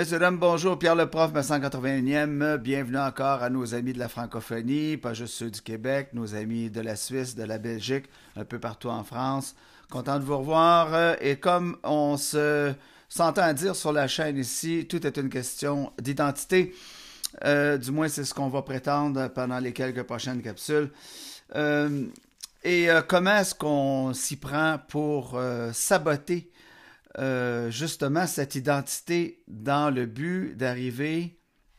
Messieurs, dames, bonjour. Pierre le prof, 181e. Bienvenue encore à nos amis de la francophonie, pas juste ceux du Québec, nos amis de la Suisse, de la Belgique, un peu partout en France. Content de vous revoir. Et comme on s'entend dire sur la chaîne ici, tout est une question d'identité. Du moins, c'est ce qu'on va prétendre pendant les quelques prochaines capsules. Comment est-ce qu'on s'y prend pour saboter justement cette identité dans le but d'arriver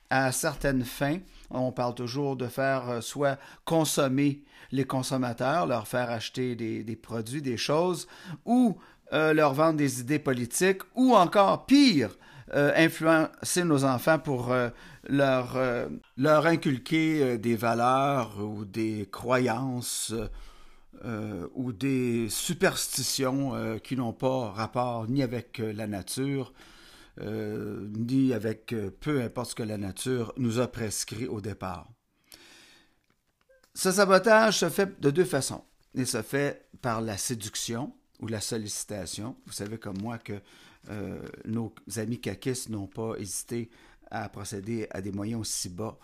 à certaines fins? On parle toujours de faire soit consommer les consommateurs, leur faire acheter des produits, des choses, ou leur vendre des idées politiques, ou encore pire, influencer nos enfants pour leur inculquer des valeurs ou des croyances ou des superstitions qui n'ont pas rapport ni avec la nature, ni avec peu importe ce que la nature nous a prescrit au départ. Ce sabotage se fait de deux façons. Il se fait par la séduction ou la sollicitation. Vous savez comme moi que nos amis caquistes n'ont pas hésité à procéder à des moyens aussi bas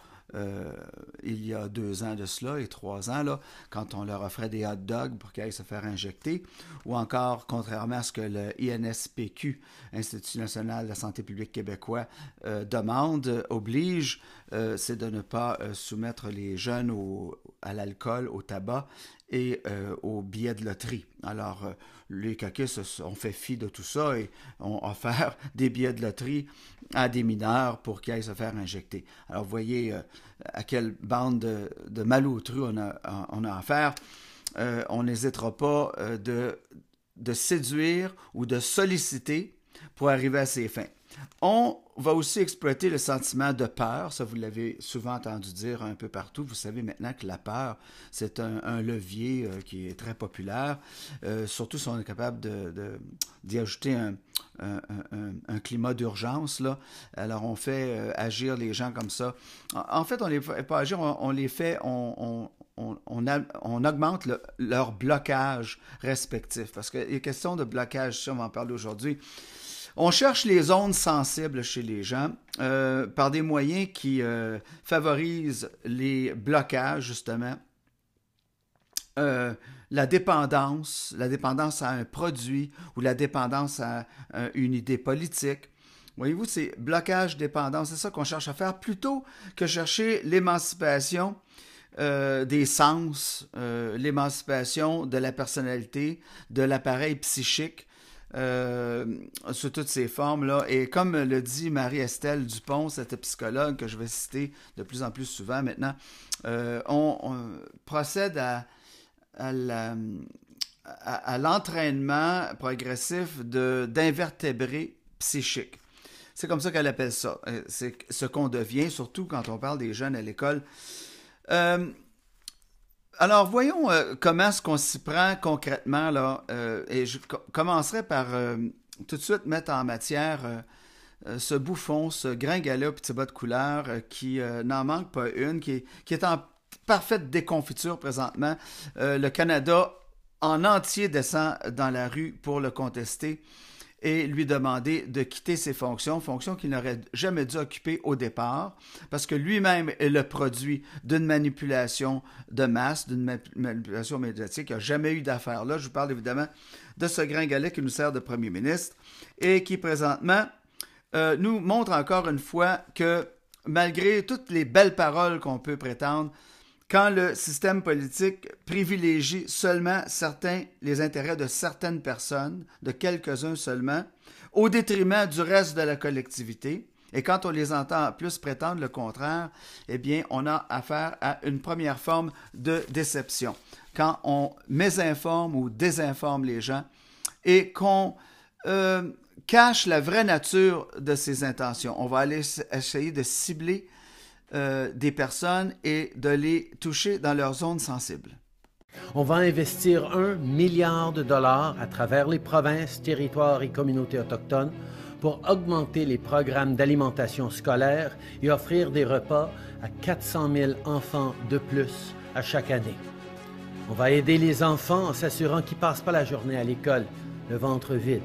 il y a 2 ans de cela et 3 ans, là, quand on leur offrait des hot dogs pour qu'ils aillent se faire injecter, ou encore, contrairement à ce que le INSPQ, Institut national de la santé publique québécois, demande, oblige, c'est de ne pas soumettre les jeunes à l'alcool, au tabac et aux billets de loterie. Alors, les caquistes ont fait fi de tout ça et ont offert des billets de loterie à des mineurs pour qu'ils aillent se faire injecter. Alors, vous voyez à quelle bande de malautrus on a affaire. On n'hésitera pas de séduire ou de solliciter pour arriver à ses fins. On va aussi exploiter le sentiment de peur. Ça, vous l'avez souvent entendu dire un peu partout. Vous savez maintenant que la peur, c'est un levier qui est très populaire, surtout si on est capable d'y ajouter un climat d'urgence, là. Alors, on fait agir les gens comme ça. En fait, on ne les fait pas agir, on les fait... On augmente leur blocage respectif. Parce qu'il y a question de blocage, ça, on va en parler aujourd'hui. On cherche les zones sensibles chez les gens par des moyens qui favorisent les blocages, justement. La dépendance à un produit ou la dépendance à une idée politique. Voyez-vous, c'est blocage, dépendance, c'est ça qu'on cherche à faire plutôt que chercher l'émancipation des sens, l'émancipation de la personnalité, de l'appareil psychique, sous toutes ces formes-là. Et comme le dit Marie-Estelle Dupont, cette psychologue que je vais citer de plus en plus souvent maintenant, on procède à l'entraînement progressif d'invertébrés psychiques. C'est comme ça qu'elle appelle ça. C'est ce qu'on devient, surtout quand on parle des jeunes à l'école. Alors, voyons comment est-ce qu'on s'y prend concrètement, là. Et je commencerai par tout de suite mettre en matière ce bouffon, ce gringalet au petit bas de couleur qui n'en manque pas une, qui est en parfaite déconfiture présentement. Le Canada en entier descend dans la rue pour le contester et lui demander de quitter ses fonctions qu'il n'aurait jamais dû occuper au départ, parce que lui-même est le produit d'une manipulation de masse, d'une manipulation médiatique. Il n'a jamais eu d'affaire là. Je vous parle évidemment de ce gringalet qui nous sert de premier ministre et qui présentement nous montre encore une fois que malgré toutes les belles paroles qu'on peut prétendre, quand le système politique privilégie seulement les intérêts de certaines personnes, de quelques-uns seulement, au détriment du reste de la collectivité, et quand on les entend plus prétendre le contraire, eh bien, on a affaire à une première forme de déception. Quand on mésinforme ou désinforme les gens et qu'on cache la vraie nature de ses intentions, on va aller essayer de cibler des personnes et de les toucher dans leurs zones sensibles. On va investir 1 milliard de dollars à travers les provinces, territoires et communautés autochtones pour augmenter les programmes d'alimentation scolaire et offrir des repas à 400 000 enfants de plus à chaque année. On va aider les enfants en s'assurant qu'ils ne passent pas la journée à l'école, le ventre vide.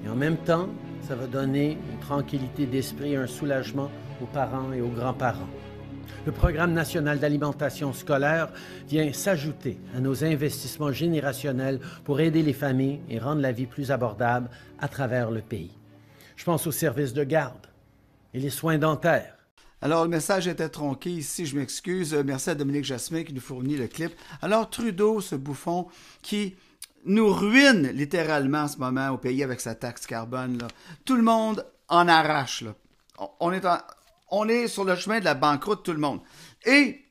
Et en même temps, ça va donner une tranquillité d'esprit et un soulagement aux parents et aux grands-parents. Le Programme national d'alimentation scolaire vient s'ajouter à nos investissements générationnels pour aider les familles et rendre la vie plus abordable à travers le pays. Je pense aux services de garde et les soins dentaires. Alors, le message était tronqué ici, je m'excuse. Merci à Dominique Jasmin qui nous fournit le clip. Alors, Trudeau, ce bouffon qui nous ruine littéralement en ce moment au pays avec sa taxe carbone, là. Tout le monde en arrache, là. On est sur le chemin de la banqueroute, tout le monde. Et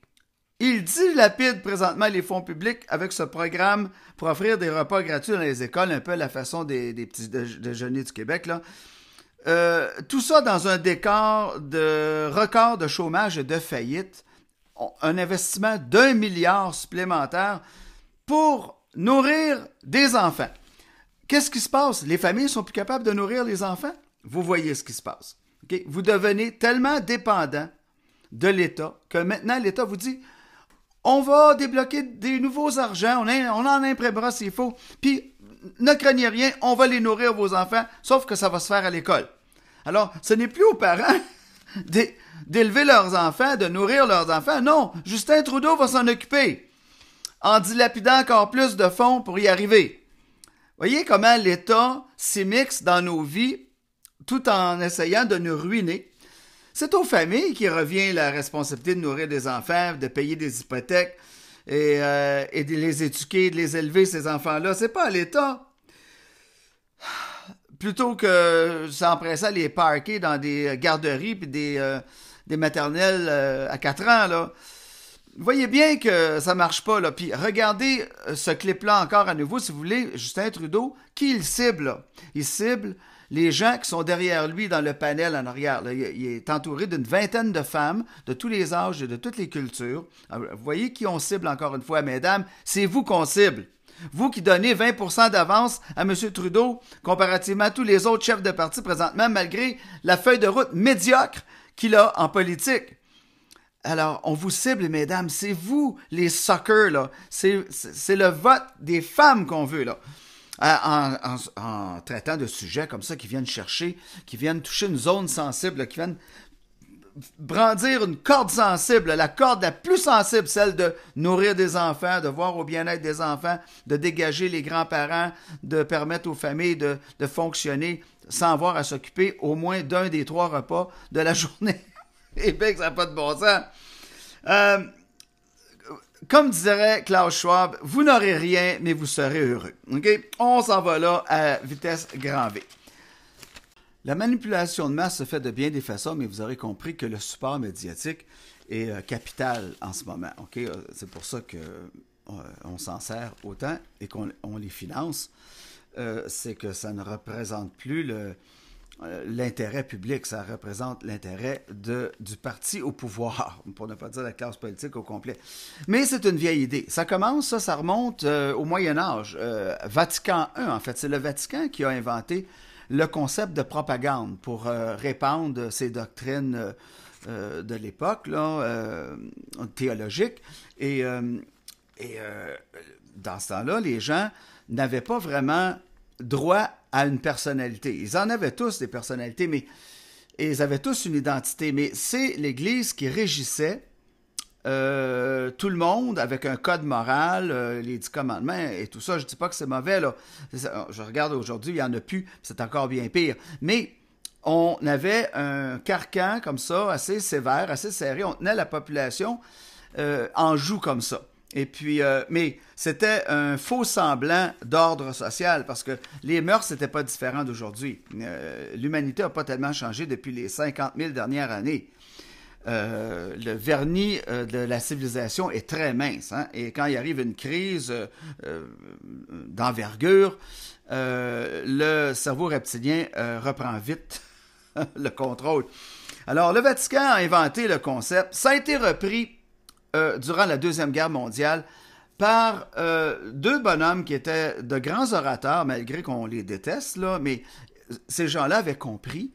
il dilapide présentement les fonds publics avec ce programme pour offrir des repas gratuits dans les écoles, un peu à la façon des petits déjeuners du Québec, là. Tout ça dans un décor de record de chômage et de faillite. Un investissement d'1 milliard supplémentaire pour nourrir des enfants. Qu'est-ce qui se passe? Les familles sont plus capables de nourrir les enfants? Vous voyez ce qui se passe. Okay? Vous devenez tellement dépendant de l'État que maintenant l'État vous dit on va débloquer des nouveaux argents, on en imprimera s'il faut, puis ne craignez rien, on va les nourrir vos enfants, sauf que ça va se faire à l'école. Alors, ce n'est plus aux parents d'élever leurs enfants, de nourrir leurs enfants. Non, Justin Trudeau va s'en occuper en dilapidant encore plus de fonds pour y arriver. Voyez comment l'État s'immisce dans nos vies tout en essayant de nous ruiner. C'est aux familles qui revient la responsabilité de nourrir des enfants, de payer des hypothèques et de les éduquer, de les élever, ces enfants-là. C'est pas à l'État. Plutôt que s'empresser à les parquer dans des garderies puis des maternelles à 4 ans, là. Vous voyez bien que ça marche pas, là. Puis regardez ce clip-là encore à nouveau, si vous voulez, Justin Trudeau, qui il cible, là? Il cible les gens qui sont derrière lui dans le panel en arrière. Là. Il est entouré d'une vingtaine de femmes de tous les âges et de toutes les cultures. Alors, vous voyez qui on cible encore une fois, mesdames? C'est vous qu'on cible. Vous qui donnez 20% d'avance à M. Trudeau, comparativement à tous les autres chefs de parti présentement, malgré la feuille de route médiocre qu'il a en politique. Alors, on vous cible, mesdames, c'est vous les suckers, là. C'est le vote des femmes qu'on veut, là. En traitant de sujets comme ça qui viennent chercher, qui viennent toucher une zone sensible, là, qui viennent brandir une corde sensible, la corde la plus sensible, celle de nourrir des enfants, de voir au bien-être des enfants, de dégager les grands-parents, de permettre aux familles de fonctionner sans avoir à s'occuper au moins d'un des 3 repas de la journée. Et bien que ça n'a pas de bon sens. Comme dirait Klaus Schwab, vous n'aurez rien, mais vous serez heureux. Okay? On s'en va là à vitesse grand V. La manipulation de masse se fait de bien des façons, mais vous aurez compris que le support médiatique est capital en ce moment. Okay? C'est pour ça qu'on s'en sert autant et qu'on les finance. C'est que ça ne représente plus l'intérêt public, ça représente l'intérêt du parti au pouvoir, pour ne pas dire la classe politique au complet. Mais c'est une vieille idée. Ça commence, ça remonte au Moyen Âge. Vatican I, en fait, c'est le Vatican qui a inventé le concept de propagande pour répandre ces doctrines de l'époque, là, théologiques. Et dans ce temps-là, les gens n'avaient pas vraiment droit à une personnalité. Ils en avaient tous des personnalités, mais ils avaient tous une identité. Mais c'est l'Église qui régissait tout le monde avec un code moral, les 10 commandements et tout ça. Je ne dis pas que c'est mauvais, là. Je regarde aujourd'hui, il n'y en a plus, c'est encore bien pire. Mais on avait un carcan comme ça, assez sévère, assez serré. On tenait la population en joue comme ça. Et puis, mais c'était un faux semblant d'ordre social parce que les mœurs n'étaient pas différents d'aujourd'hui. L'humanité n'a pas tellement changé depuis les 50 000 dernières années. Le vernis de la civilisation est très mince. Hein? Et quand il arrive une crise d'envergure, le cerveau reptilien reprend vite le contrôle. Alors, le Vatican a inventé le concept. Ça a été repris durant la Deuxième Guerre mondiale par 2 bonhommes qui étaient de grands orateurs, malgré qu'on les déteste, là, mais ces gens-là avaient compris,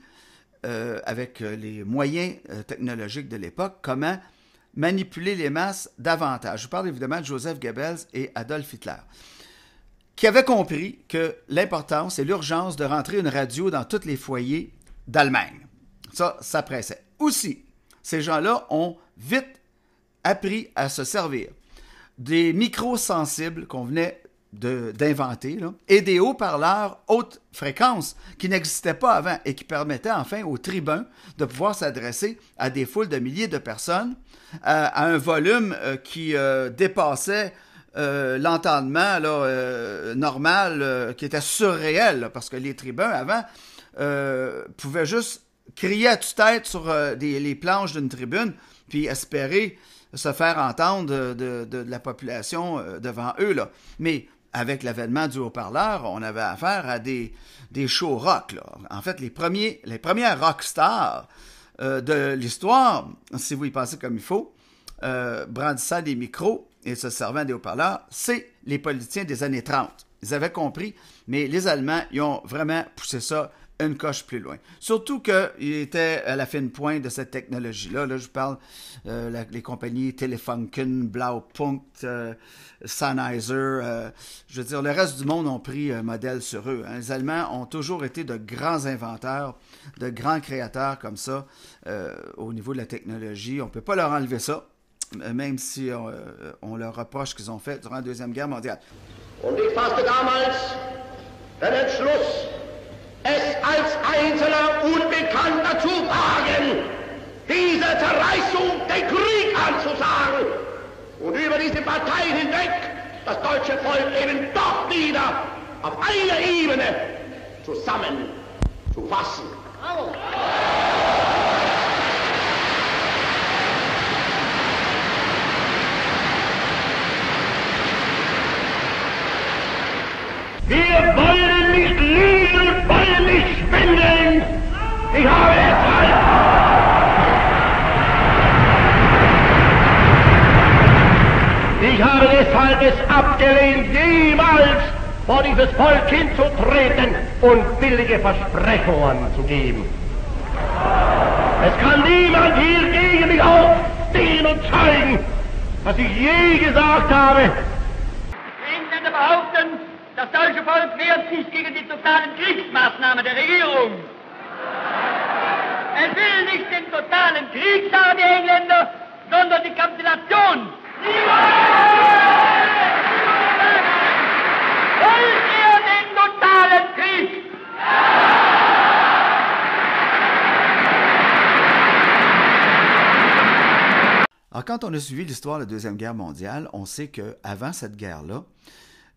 avec les moyens technologiques de l'époque, comment manipuler les masses davantage. Je parle évidemment de Joseph Goebbels et Adolf Hitler. qui avait compris que l'importance et l'urgence de rentrer une radio dans tous les foyers d'Allemagne. Ça pressait. Aussi, ces gens-là ont vite appris à se servir des micros sensibles qu'on venait d'inventer et des haut-parleurs haute fréquence qui n'existaient pas avant et qui permettaient enfin aux tribuns de pouvoir s'adresser à des foules de milliers de personnes à un volume qui dépassait l'entendement normal qui était surréel parce que les tribuns avant pouvaient juste crier à tue-tête sur les planches d'une tribune puis espérer se faire entendre de la population devant eux. Mais avec l'avènement du haut-parleur, on avait affaire à des shows rock. En fait, les premières rock stars de l'histoire, si vous y pensez comme il faut, brandissant des micros et se servant des haut-parleurs, c'est les politiciens des années 30. Ils avaient compris, mais les Allemands, ils ont vraiment poussé ça une coche plus loin. Surtout qu'ils étaient à la fine pointe de cette technologie-là. Là, je parle les compagnies Telefunken, Blaupunkt, Sennheiser. Je veux dire, le reste du monde ont pris un modèle sur eux. Les Allemands ont toujours été de grands inventeurs, de grands créateurs comme ça au niveau de la technologie. On ne peut pas leur enlever ça, même si on leur reproche qu'ils ont fait durant la Deuxième Guerre mondiale. Und ich fasste damals den Entschluss, es als einzelner Unbekannter zu wagen, diese Zerreißung, den Krieg anzusagen und über diese Parteien hinweg das deutsche Volk eben doch wieder auf einer Ebene zusammenzufassen. Bravo. Wir wollen nicht liegen und wollen nicht schwindeln. Ich habe deshalb es abgelehnt, jemals vor dieses Volk hinzutreten und billige Versprechungen zu geben. Es kann niemand hier gegen mich aufstehen und zeigen, was ich je gesagt habe. Ich behaupten, das deutsche Volk wehrt sich gegen die totalen Kriegsmaßnahmen der Regierung. Es will nicht den totalen Krieg, sagen die Engländer, sondern die Kapitulation. Wollt ihr den totalen Krieg? Alors, quand on a suivi l'histoire de la Deuxième Guerre mondiale, on sait qu'avant cette guerre-là,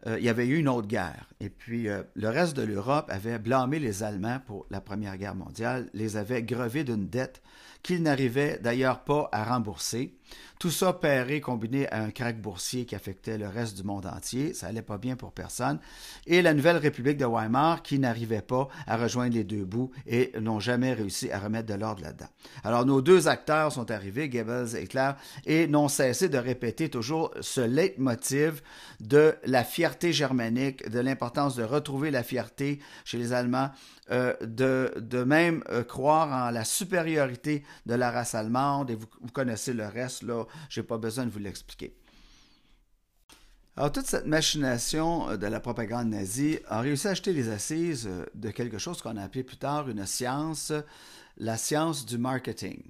il y avait eu une autre guerre. Et puis, le reste de l'Europe avait blâmé les Allemands pour la Première Guerre mondiale, les avait grevés d'une dette qu'ils n'arrivaient d'ailleurs pas à rembourser. Tout ça pairé, combiné à un krach boursier qui affectait le reste du monde entier. Ça allait pas bien pour personne. Et la nouvelle République de Weimar qui n'arrivait pas à rejoindre les deux bouts et n'ont jamais réussi à remettre de l'ordre là-dedans. Alors, nos deux acteurs sont arrivés, Goebbels et Hitler, et n'ont cessé de répéter toujours ce leitmotiv de la fierté germanique, de l'importance de retrouver la fierté chez les Allemands, de même croire en la supériorité de la race allemande, et vous connaissez le reste, là, je n'ai pas besoin de vous l'expliquer. Alors, toute cette machination de la propagande nazie a réussi à acheter les assises de quelque chose qu'on a appelé plus tard une science, la science du marketing.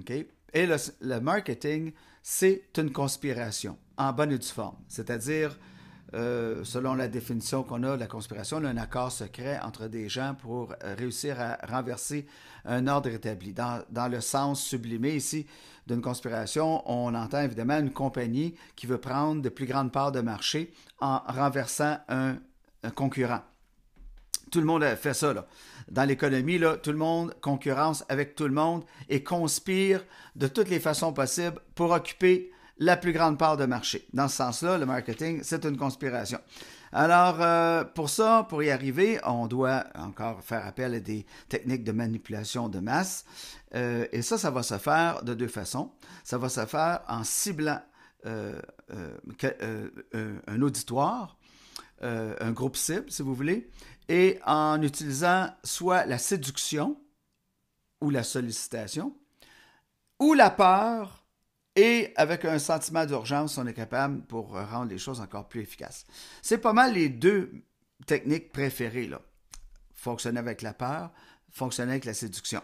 Okay? Et le marketing, c'est une conspiration, en bonne et due forme, c'est-à-dire selon la définition qu'on a de la conspiration, un accord secret entre des gens pour réussir à renverser un ordre établi. Dans le sens sublimé ici d'une conspiration, on entend évidemment une compagnie qui veut prendre de plus grandes parts de marché en renversant un concurrent. Tout le monde a fait ça, là. Dans l'économie, là, tout le monde concurrence avec tout le monde et conspire de toutes les façons possibles pour occuper la plus grande part de marché. Dans ce sens-là, le marketing, c'est une conspiration. Alors, pour ça, pour y arriver, on doit encore faire appel à des techniques de manipulation de masse. Et ça va se faire de deux façons. Ça va se faire en ciblant un auditoire, un groupe cible, si vous voulez, et en utilisant soit la séduction ou la sollicitation, ou la peur et avec un sentiment d'urgence, on est capable pour rendre les choses encore plus efficaces. C'est pas mal les deux techniques préférées, là. Fonctionner avec la peur, fonctionner avec la séduction.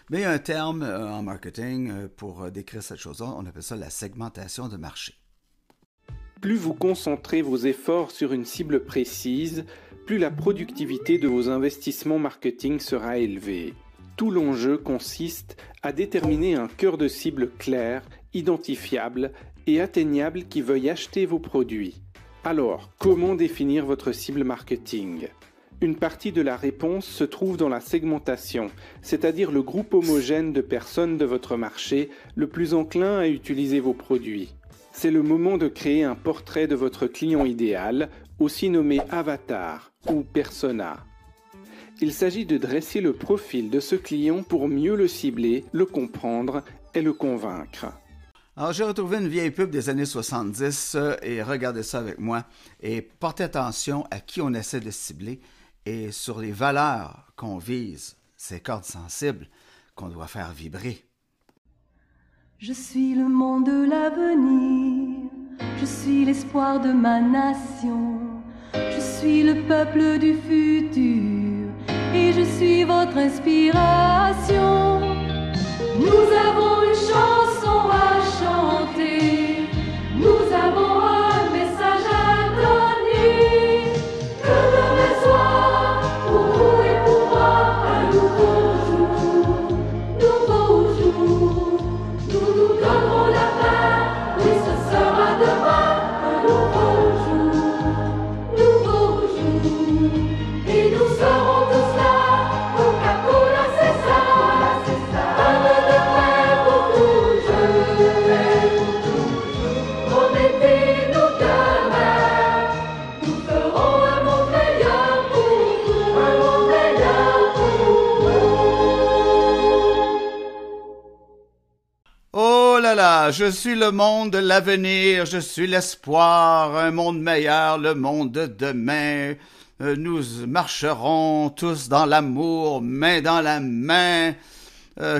Mais il y a un terme en marketing pour décrire cette chose-là, on appelle ça la segmentation de marché. Plus vous concentrez vos efforts sur une cible précise, plus la productivité de vos investissements marketing sera élevée. Tout l'enjeu consiste à déterminer un cœur de cible clair, identifiable et atteignable qui veuille acheter vos produits. Alors, comment définir votre cible marketing ? Une partie de la réponse se trouve dans la segmentation, c'est-à-dire le groupe homogène de personnes de votre marché le plus enclin à utiliser vos produits. C'est le moment de créer un portrait de votre client idéal, aussi nommé avatar ou persona. Il s'agit de dresser le profil de ce client pour mieux le cibler, le comprendre et le convaincre. Alors, j'ai retrouvé une vieille pub des années 70 et regardez ça avec moi et portez attention à qui on essaie de cibler et sur les valeurs qu'on vise, ces cordes sensibles qu'on doit faire vibrer. Je suis le monde de l'avenir, je suis l'espoir de ma nation, je suis le peuple du futur et je suis votre inspiration. Nous avons une chanson à chanter, nous avons un message à donner, que demain soit pour vous et pour moi un nouveau jour, nouveau jour. Nous nous donnerons la main, oui ce sera demain un nouveau jour, et nous serons tous là, Coca-Cola c'est ça, un demain pour toujours, promettez-nous demain, nous ferons un monde meilleur pour vous, un monde meilleur pour vous. Oh là là, je suis le monde de l'avenir, je suis l'espoir, un monde meilleur, le monde de demain. Nous marcherons tous dans l'amour, main dans la main.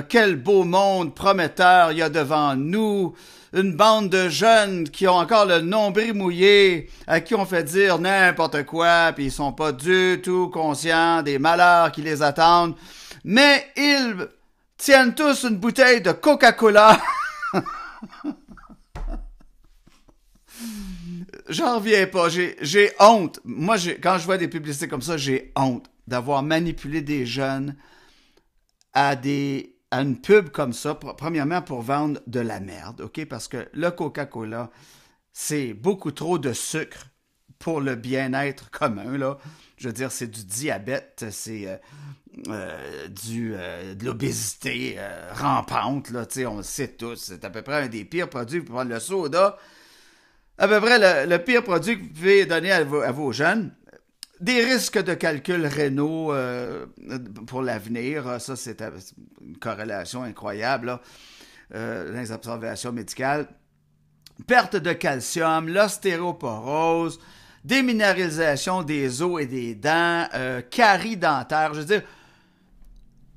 Quel beau monde prometteur il y a devant nous. Une bande de jeunes qui ont encore le nombril mouillé, à qui on fait dire n'importe quoi, puis ils sont pas du tout conscients des malheurs qui les attendent. Mais ils tiennent tous une bouteille de Coca-Cola. J'en reviens pas, j'ai honte. Moi, quand je vois des publicités comme ça, j'ai honte d'avoir manipulé des jeunes à une pub comme ça, premièrement pour vendre de la merde, OK? Parce que le Coca-Cola, c'est beaucoup trop de sucre pour le bien-être commun, là. Je veux dire, c'est du diabète, c'est de l'obésité rampante, là, tu sais, on le sait tous. C'est à peu près un des pires produits pour prendre le soda. À peu près le pire produit que vous pouvez donner à vos jeunes. Des risques de calcul rénaux pour l'avenir. Ça, c'est une corrélation incroyable là, dans les observations médicales. Perte de calcium, l'ostéoporose, déminéralisation des os et des dents, caries dentaires. Je veux dire,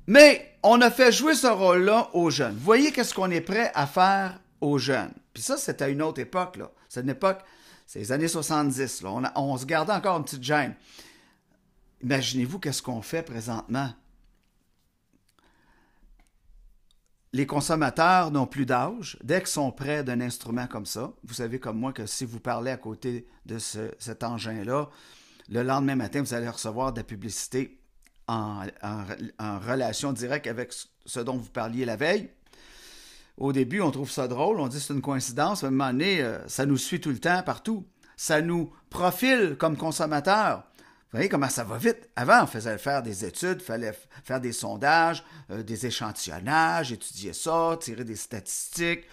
mais on a fait jouer ce rôle-là aux jeunes. Vous voyez qu'est-ce qu'on est prêt à faire aux jeunes. Puis ça, c'était à une autre époque, là. C'est une époque, c'est les années 70, là. On se gardait encore une petite gêne. Imaginez-vous qu'est-ce qu'on fait présentement. Les consommateurs n'ont plus d'âge. Dès qu'ils sont près d'un instrument comme ça, vous savez comme moi que si vous parlez à côté de cet engin-là, le lendemain matin, vous allez recevoir de la publicité en relation directe avec ce dont vous parliez la veille. Au début, on trouve ça drôle, on dit que c'est une coïncidence, à un moment donné, ça nous suit tout le temps, partout. Ça nous profile comme consommateurs. Vous voyez comment ça va vite. Avant, on faisait faire des études, il fallait faire des sondages, des échantillonnages, étudier ça, tirer des statistiques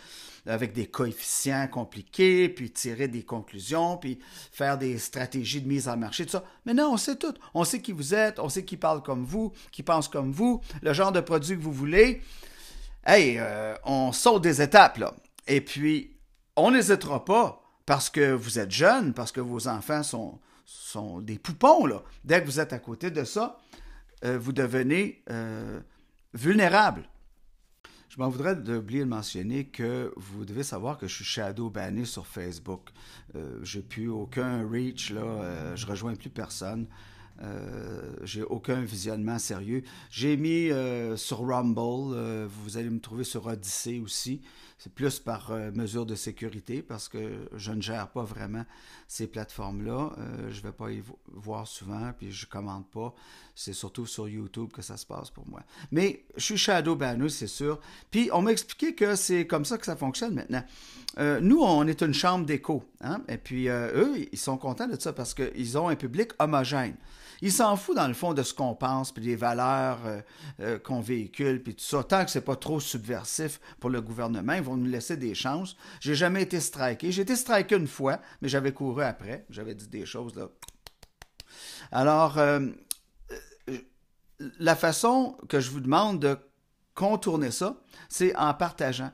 avec des coefficients compliqués, puis tirer des conclusions, puis faire des stratégies de mise en marché, tout ça. Mais non, on sait tout. On sait qui vous êtes, on sait qui parle comme vous, qui pense comme vous, le genre de produit que vous voulez. Hey, on saute des étapes, là. Et puis, on n'hésitera pas, parce que vous êtes jeune, parce que vos enfants sont des poupons, là. Dès que vous êtes à côté de ça, vous devenez vulnérable. Je m'en voudrais d'oublier de mentionner que vous devez savoir que je suis shadow banné sur Facebook. J'ai plus aucun reach, là, je rejoins plus personne. J'ai aucun visionnement sérieux. J'ai mis sur Rumble, vous allez me trouver sur Odyssey aussi. C'est plus par mesure de sécurité parce que je ne gère pas vraiment ces plateformes-là. Je ne vais pas y voir souvent, puis je ne commande pas. C'est surtout sur YouTube que ça se passe pour moi. Mais je suis shadow banner, c'est sûr. Puis on m'a expliqué que c'est comme ça que ça fonctionne maintenant. Nous, on est une chambre d'écho. Hein? Et puis eux, ils sont contents de ça parce qu'ils ont un public homogène. Ils s'en foutent dans le fond de ce qu'on pense, puis des valeurs qu'on véhicule, puis tout ça. Tant que c'est pas trop subversif pour le gouvernement, ils vont nous laisser des chances. J'ai jamais été striké. J'ai été striké une fois, mais j'avais couru après. J'avais dit des choses, là. Alors, la façon que je vous demande de contourner ça, c'est en partageant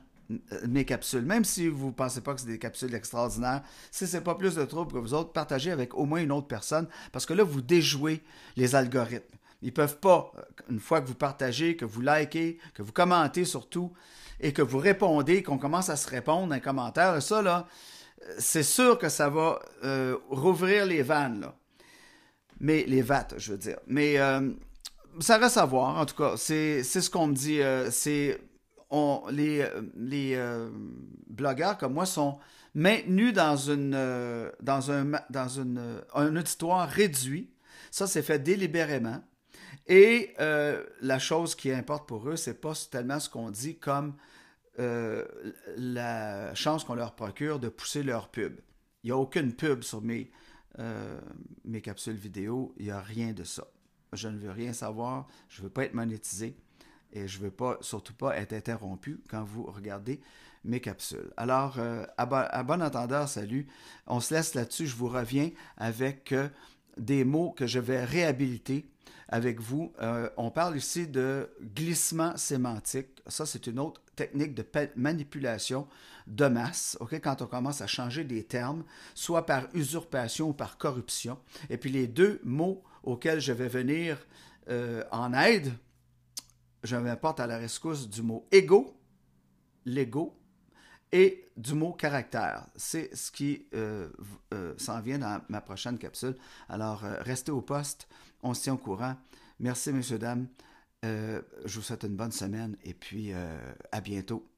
mes capsules. Même si vous ne pensez pas que c'est des capsules extraordinaires, si ce n'est pas plus de trouble que vous autres, partagez avec au moins une autre personne, parce que là, vous déjouez les algorithmes. Ils ne peuvent pas, une fois que vous partagez, que vous likez, que vous commentez surtout, et que vous répondez, qu'on commence à se répondre dans les commentaires, ça, là, c'est sûr que ça va rouvrir les vannes, là. Mais les vattes, je veux dire. Mais ça reste à voir, en tout cas. C'est ce qu'on me dit. Les blogueurs comme moi sont maintenus dans un auditoire réduit. Ça, c'est fait délibérément. Et la chose qui importe pour eux, c'est pas tellement ce qu'on dit comme la chance qu'on leur procure de pousser leur pub. Il n'y a aucune pub sur mes capsules vidéo. Il n'y a rien de ça. Je ne veux rien savoir. Je ne veux pas être monétisé. Et je ne veux surtout pas être interrompu quand vous regardez mes capsules. Alors, à bon entendeur, salut. On se laisse là-dessus. Je vous reviens avec des mots que je vais réhabiliter avec vous. On parle ici de glissement sémantique. Ça, c'est une autre technique de manipulation de masse. Okay? Quand on commence à changer des termes, soit par usurpation ou par corruption. Et puis les deux mots auxquels je vais venir en aide, je m'apporte à la rescousse du mot égo, l'ego, et du mot caractère. C'est ce qui s'en vient dans ma prochaine capsule. Alors, restez au poste, on se tient au courant. Merci, messieurs, dames. Je vous souhaite une bonne semaine et puis à bientôt.